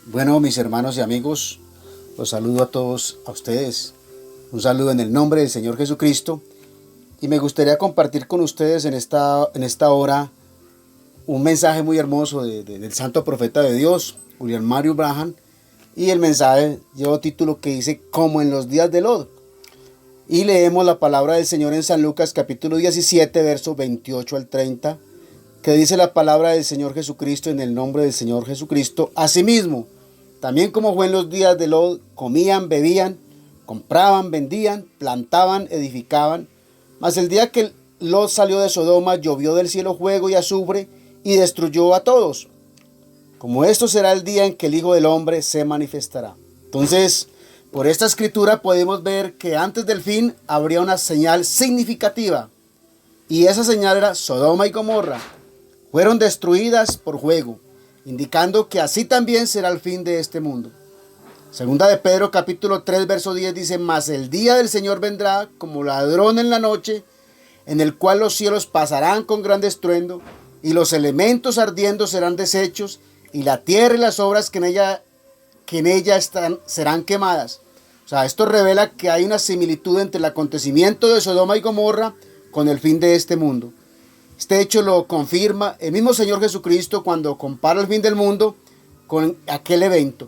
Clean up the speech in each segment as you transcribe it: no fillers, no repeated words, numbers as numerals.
Bueno, mis hermanos y amigos, los saludo a todos a ustedes. Un saludo en el nombre del Señor Jesucristo. Y me gustaría compartir con ustedes en esta hora un mensaje muy hermoso del santo profeta de Dios, William Marion Branham. Y el mensaje lleva título que dice como en los días de Lot. Y leemos la palabra del Señor en San Lucas capítulo 17, versos 28 al 30, que dice la palabra del Señor Jesucristo en el nombre del Señor Jesucristo. Asimismo, también como fue en los días de Lot, comían, bebían, compraban, vendían, plantaban, edificaban. Mas el día que Lot salió de Sodoma, llovió del cielo fuego y azufre y destruyó a todos. Como esto será el día en que el Hijo del Hombre se manifestará. Entonces, por esta escritura podemos ver que antes del fin habría una señal significativa. Y esa señal era Sodoma y Gomorra. Fueron destruidas por fuego, indicando que así también será el fin de este mundo. Segunda de Pedro capítulo 3 verso 10 dice: mas el día del Señor vendrá como ladrón en la noche, en el cual los cielos pasarán con gran estruendo, y los elementos ardiendo serán deshechos, y la tierra y las obras que en ella están serán quemadas. O sea, esto revela que hay una similitud entre el acontecimiento de Sodoma y Gomorra con el fin de este mundo. Este hecho lo confirma el mismo Señor Jesucristo cuando compara el fin del mundo con aquel evento.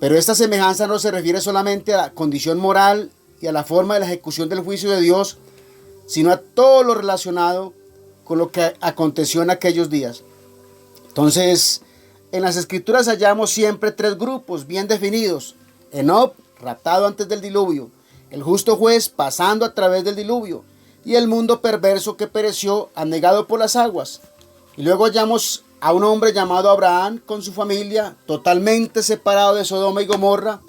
Pero esta semejanza no se refiere solamente a la condición moral y a la forma de la ejecución del juicio de Dios, sino a todo lo relacionado con lo que aconteció en aquellos días. Entonces, en las Escrituras hallamos siempre tres grupos bien definidos: Enoc, raptado antes del diluvio; el justo juez, pasando a través del diluvio; y el mundo perverso que pereció, anegado por las aguas. Y luego hallamos a un hombre llamado Abraham con su familia, totalmente separado de Sodoma y Gomorra;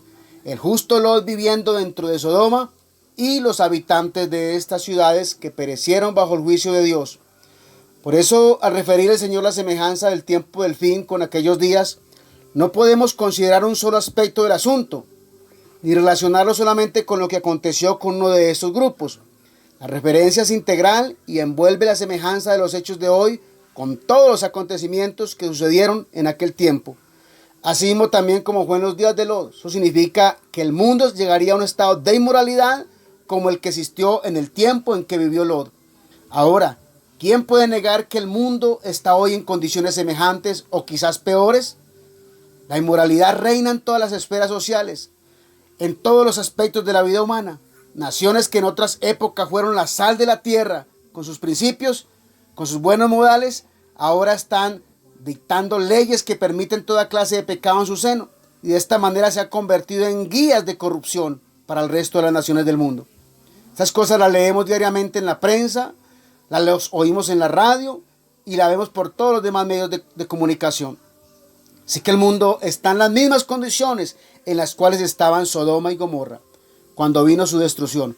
el justo Lot viviendo dentro de Sodoma; y los habitantes de estas ciudades que perecieron bajo el juicio de Dios. Por eso, al referir el Señor la semejanza del tiempo del fin con aquellos días, no podemos considerar un solo aspecto del asunto, ni relacionarlo solamente con lo que aconteció con uno de estos grupos. La referencia es integral y envuelve la semejanza de los hechos de hoy con todos los acontecimientos que sucedieron en aquel tiempo. Así mismo también como fue en los días de Lot. Eso significa que el mundo llegaría a un estado de inmoralidad como el que existió en el tiempo en que vivió Lot. Ahora, ¿quién puede negar que el mundo está hoy en condiciones semejantes o quizás peores? La inmoralidad reina en todas las esferas sociales, en todos los aspectos de la vida humana. Naciones que en otras épocas fueron la sal de la tierra, con sus principios, con sus buenos modales, ahora están dictando leyes que permiten toda clase de pecado en su seno, y de esta manera se ha convertido en guías de corrupción para el resto de las naciones del mundo. Estas cosas las leemos diariamente en la prensa, las oímos en la radio y la vemos por todos los demás medios de comunicación. Así que el mundo está en las mismas condiciones en las cuales estaban Sodoma y Gomorra cuando vino su destrucción.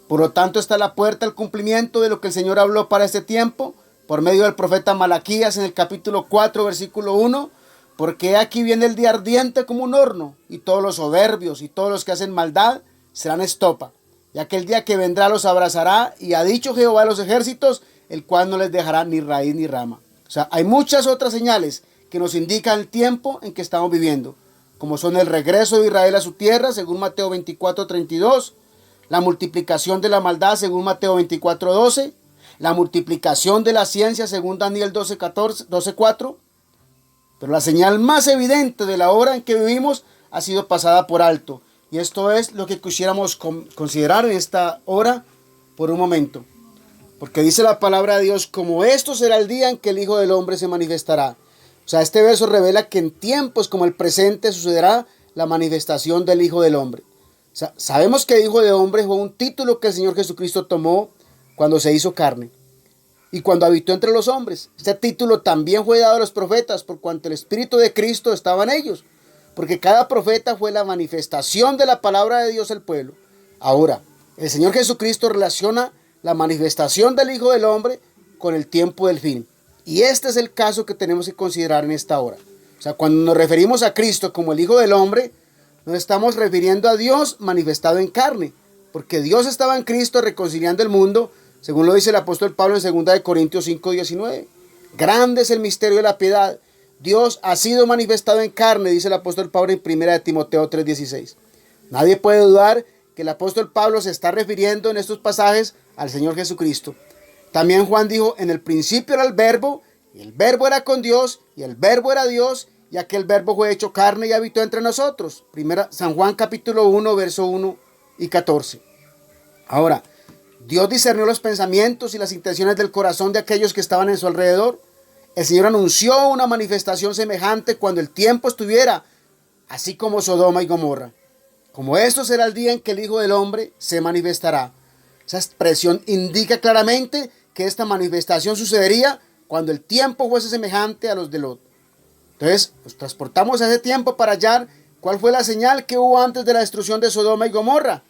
Por lo tanto, está a la puerta el cumplimiento de lo que el Señor habló para este tiempo por medio del profeta Malaquías en el capítulo 4, versículo 1. Porque aquí viene el día ardiente como un horno, y todos los soberbios y todos los que hacen maldad serán estopa. Y aquel día que vendrá los abrazará, y ha dicho Jehová de los ejércitos, el cual no les dejará ni raíz ni rama. O sea, hay muchas otras señales que nos indican el tiempo en que estamos viviendo, como son el regreso de Israel a su tierra, según Mateo 24:32, la multiplicación de la maldad, según Mateo 24:12, la multiplicación de la ciencia, según Daniel 12:4. Pero la señal más evidente de la hora en que vivimos ha sido pasada por alto. Y esto es lo que quisiéramos considerar en esta hora por un momento. Porque dice la palabra de Dios: como esto será el día en que el Hijo del Hombre se manifestará. O sea, este verso revela que en tiempos como el presente sucederá la manifestación del Hijo del Hombre. O sea, sabemos que Hijo del Hombre fue un título que el Señor Jesucristo tomó cuando se hizo carne y cuando habitó entre los hombres. Este título también fue dado a los profetas por cuanto el Espíritu de Cristo estaba en ellos, porque cada profeta fue la manifestación de la palabra de Dios al pueblo. Ahora, el Señor Jesucristo relaciona la manifestación del Hijo del Hombre con el tiempo del fin. Y este es el caso que tenemos que considerar en esta hora. O sea, cuando nos referimos a Cristo como el Hijo del Hombre, nos estamos refiriendo a Dios manifestado en carne, porque Dios estaba en Cristo reconciliando el mundo, según lo dice el apóstol Pablo en 2 Corintios 5:19. Grande es el misterio de la piedad. Dios ha sido manifestado en carne, dice el apóstol Pablo en 1 Timoteo 3:16. Nadie puede dudar que el apóstol Pablo se está refiriendo en estos pasajes al Señor Jesucristo. También Juan dijo, en el principio era el verbo, y el verbo era con Dios, y el verbo era Dios, y aquel verbo fue hecho carne y habitó entre nosotros. San Juan capítulo 1, verso 1 y 14. Ahora, Dios discernió los pensamientos y las intenciones del corazón de aquellos que estaban en su alrededor. El Señor anunció una manifestación semejante cuando el tiempo estuviera, así como Sodoma y Gomorra. Como esto será el día en que el Hijo del Hombre se manifestará. Esa expresión indica claramente que esta manifestación sucedería cuando el tiempo fuese semejante a los de Lot. Entonces, nos transportamos a ese tiempo para hallar cuál fue la señal que hubo antes de la destrucción de Sodoma y Gomorra.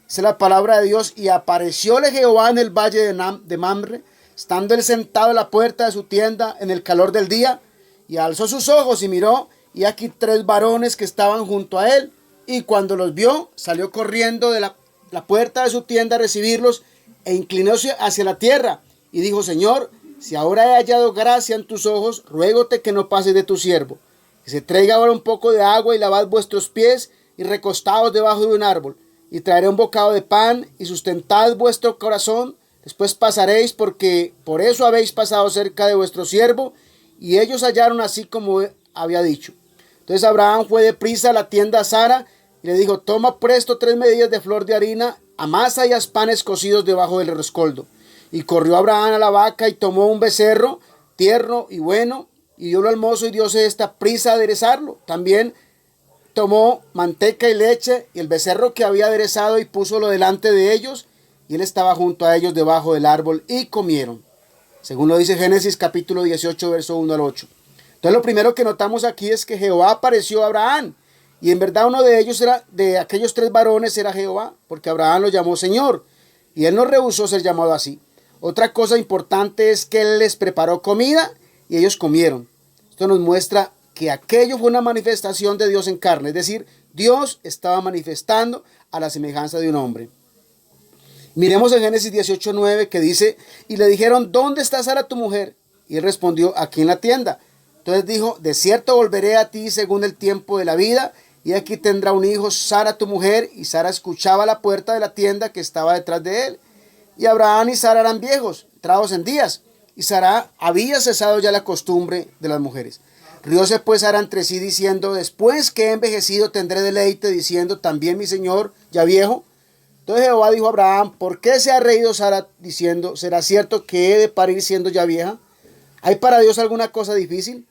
Esa es la palabra de Dios. Y aparecióle Jehová en el valle de Mamre, estando él sentado a la puerta de su tienda en el calor del día, y alzó sus ojos y miró, y aquí 3 varones que estaban junto a él, y cuando los vio, salió corriendo de la puerta de su tienda a recibirlos, e inclinóse hacia la tierra, y dijo, Señor, si ahora he hallado gracia en tus ojos, ruégote que no pases de tu siervo, que se traiga ahora un poco de agua, y lavad vuestros pies, y recostaos debajo de un árbol, y traeré un bocado de pan, y sustentad vuestro corazón. Después pasaréis, porque por eso habéis pasado cerca de vuestro siervo. Y ellos hallaron así como había dicho. Entonces Abraham fue deprisa a la tienda a Sara y le dijo, toma presto 3 medidas de flor de harina, amasa y haz panes cocidos debajo del rescoldo. Y corrió Abraham a la vaca y tomó un becerro tierno y bueno, y diólo al mozo y diose esta prisa a aderezarlo. También tomó manteca y leche y el becerro que había aderezado y púsolo delante de ellos. Y él estaba junto a ellos debajo del árbol y comieron. Según lo dice Génesis capítulo 18, verso 1 al 8. Entonces lo primero que notamos aquí es que Jehová apareció a Abraham. Y en verdad uno de ellos de aquellos 3 varones era Jehová, porque Abraham lo llamó Señor. Y él no rehusó ser llamado así. Otra cosa importante es que él les preparó comida y ellos comieron. Esto nos muestra que aquello fue una manifestación de Dios en carne. Es decir, Dios estaba manifestando a la semejanza de un hombre. Miremos en Génesis 18:9 que dice, y le dijeron, ¿dónde está Sara tu mujer? Y él respondió, aquí en la tienda. Entonces dijo, de cierto volveré a ti según el tiempo de la vida, y aquí tendrá un hijo Sara tu mujer. Y Sara escuchaba a la puerta de la tienda que estaba detrás de él. Y Abraham y Sara eran viejos, entrados en días, y Sara había cesado ya la costumbre de las mujeres. Rióse pues Sara entre sí diciendo, después que he envejecido tendré deleite, diciendo, también mi señor ya viejo. Entonces Jehová dijo a Abraham, ¿por qué se ha reído Sara diciendo, será cierto que he de parir siendo ya vieja? ¿Hay para Dios alguna cosa difícil?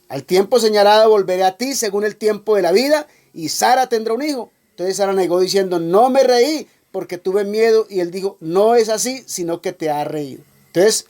Al tiempo señalado volveré a ti según el tiempo de la vida, y Sara tendrá un hijo. Entonces Sara negó diciendo, no me reí porque tuve miedo. Y él dijo, no es así, sino que te has reído. Entonces,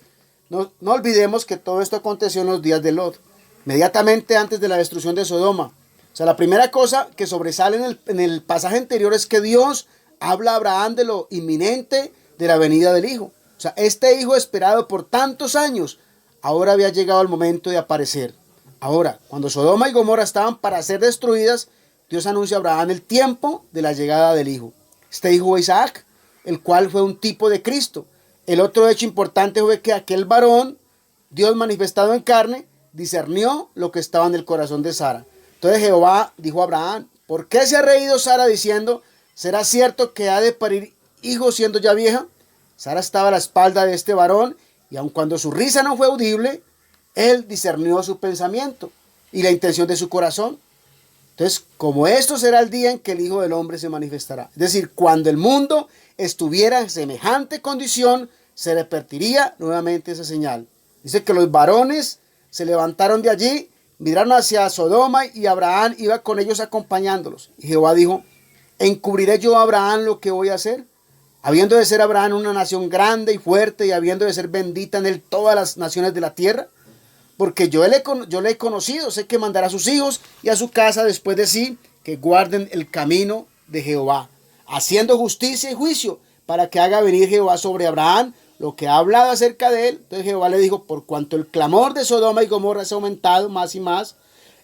no olvidemos que todo esto aconteció en los días de Lot, inmediatamente antes de la destrucción de Sodoma. O sea, la primera cosa que sobresale en el pasaje anterior es que Dios habla a Abraham de lo inminente de la venida del hijo. O sea, este hijo esperado por tantos años, ahora había llegado el momento de aparecer. Ahora, cuando Sodoma y Gomorra estaban para ser destruidas, Dios anuncia a Abraham el tiempo de la llegada del hijo. Este hijo fue Isaac, el cual fue un tipo de Cristo. El otro hecho importante fue que aquel varón, Dios manifestado en carne, discernió lo que estaba en el corazón de Sara. Entonces Jehová dijo a Abraham, ¿por qué se ha reído Sara diciendo, ¿será cierto que ha de parir hijos siendo ya vieja? Sara estaba a la espalda de este varón, y aun cuando su risa no fue audible, él discernió su pensamiento y la intención de su corazón. Entonces, como esto será el día en que el Hijo del Hombre se manifestará. Es decir, cuando el mundo estuviera en semejante condición, se repetiría nuevamente esa señal. Dice que los varones se levantaron de allí, miraron hacia Sodoma, y Abraham iba con ellos acompañándolos. Y Jehová dijo, ¿encubriré yo a Abraham lo que voy a hacer? Habiendo de ser Abraham una nación grande y fuerte, y habiendo de ser bendita en él todas las naciones de la tierra. Porque yo le he conocido, sé que mandará a sus hijos y a su casa después de sí, que guarden el camino de Jehová, haciendo justicia y juicio, para que haga venir Jehová sobre Abraham lo que ha hablado acerca de él. Entonces Jehová le dijo, por cuanto el clamor de Sodoma y Gomorra se ha aumentado más y más,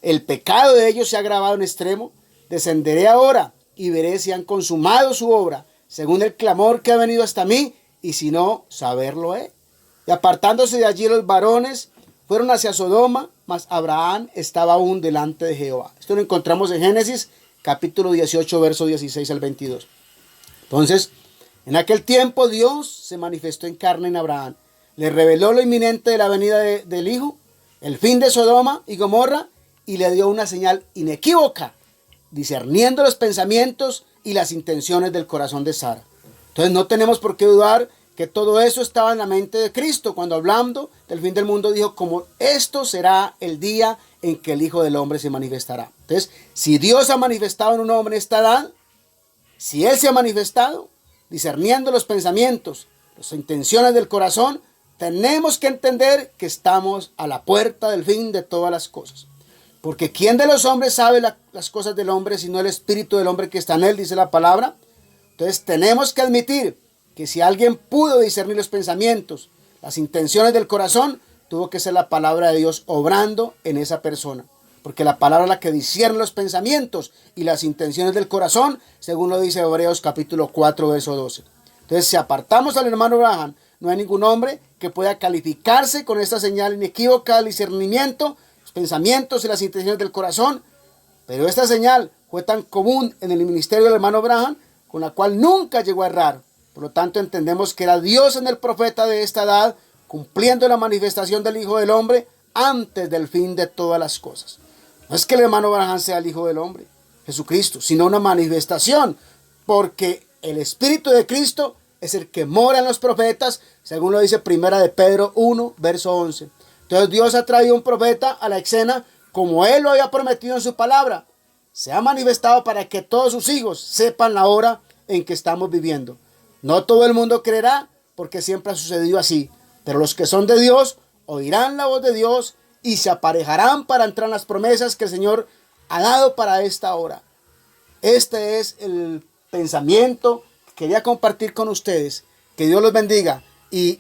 el pecado de ellos se ha agravado en extremo, descenderé ahora y veré si han consumado su obra, según el clamor que ha venido hasta mí, y si no, saberlo he. Y apartándose de allí los varones, fueron hacia Sodoma, mas Abraham estaba aún delante de Jehová. Esto lo encontramos en Génesis capítulo 18, verso 16 al 22. Entonces, en aquel tiempo Dios se manifestó en carne en Abraham. Le reveló lo inminente de la venida del Hijo, el fin de Sodoma y Gomorra, y le dio una señal inequívoca, discerniendo los pensamientos y las intenciones del corazón de Sara. Entonces no tenemos por qué dudar que todo eso estaba en la mente de Cristo. Cuando hablando del fin del mundo dijo, como esto será el día en que el Hijo del Hombre se manifestará. Entonces, si Dios ha manifestado en un hombre en esta edad, si Él se ha manifestado, discerniendo los pensamientos, las intenciones del corazón, tenemos que entender que estamos a la puerta del fin de todas las cosas. Porque ¿quién de los hombres sabe las cosas del hombre sino el espíritu del hombre que está en él? Dice la palabra. Entonces tenemos que admitir que si alguien pudo discernir los pensamientos, las intenciones del corazón, tuvo que ser la palabra de Dios obrando en esa persona. Porque la palabra es la que discierne los pensamientos y las intenciones del corazón, según lo dice Hebreos capítulo 4, verso 12. Entonces, si apartamos al hermano Abraham, no hay ningún hombre que pueda calificarse con esta señal inequívoca del discernimiento, los pensamientos y las intenciones del corazón. Pero esta señal fue tan común en el ministerio del hermano Abraham, con la cual nunca llegó a errar. Por lo tanto, entendemos que era Dios en el profeta de esta edad, cumpliendo la manifestación del Hijo del Hombre antes del fin de todas las cosas. No es que el hermano Abraham sea el Hijo del Hombre, Jesucristo, sino una manifestación, porque el Espíritu de Cristo es el que mora en los profetas, según lo dice Primera de Pedro 1, verso 11. Entonces Dios ha traído un profeta a la escena como Él lo había prometido en su palabra. Se ha manifestado para que todos sus hijos sepan la hora en que estamos viviendo. No todo el mundo creerá, porque siempre ha sucedido así, pero los que son de Dios oirán la voz de Dios y se aparejarán para entrar en las promesas que el Señor ha dado para esta hora. Este es el pensamiento que quería compartir con ustedes. Que Dios los bendiga y